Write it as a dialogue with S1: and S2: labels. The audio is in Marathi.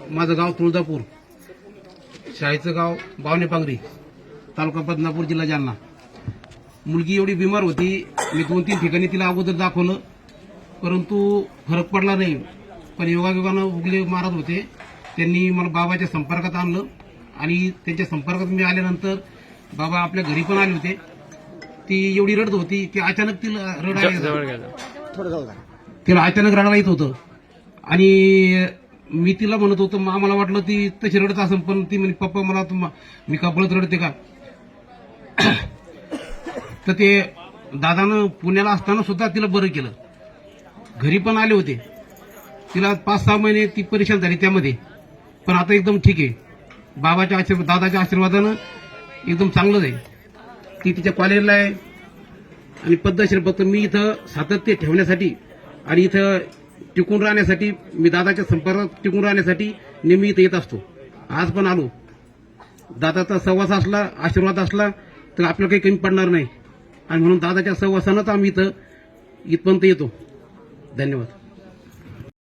S1: माझं गाव तुळजापूर, शाळेचं गाव बावनेपांगरी, तालुका बदनापूर, जिल्हा जालना. मुलगी एवढी बिमार होती, मी 2-3 ठिकाणी तिला अगोदर दाखवलं, परंतु फरक पडला नाही. पण योगायोगानं उगले महाराज होते, त्यांनी मला बाबाच्या संपर्कात आणलं आणि त्यांच्या संपर्कात मी आल्यानंतर बाबा आपल्या घरी पण आले होते. ती एवढी रडत होती की अचानक तिला तिला अचानक रडायला येत होतं आणि मी तिला म्हणत होतो, आम्हाला वाटलं ती तशी रडत असेल, पण ती म्हणे पप्पा मला मी का बळत रडते का. तर ते दादानं पुण्याला असताना सुद्धा तिला बरं केलं, घरी पण आले होते. तिला 5-6 महिने ती परेशान झाली त्यामध्ये, पण आता एकदम ठीक आहे. बाबाच्या आशीर्वाद, दादाच्या आशीर्वादानं एकदम चांगलंच आहे. ती तिच्या कॉलेजला आहे आणि पद्धतशीर. फक्त मी इथं सातत्य ठेवण्यासाठी आणि इथं टिकून राहण्यासाठी, मी दादाच्या संपर्कात टिकून राहण्यासाठी नेहमी इथं येत असतो. आज पण आलो. दादाचा सहवास असला, आशीर्वाद असला तर आपल्याला काही कमी पडणार नाही आणि म्हणून दादाच्या सहवासानंच आम्ही इथपर्यंत येतो. धन्यवाद.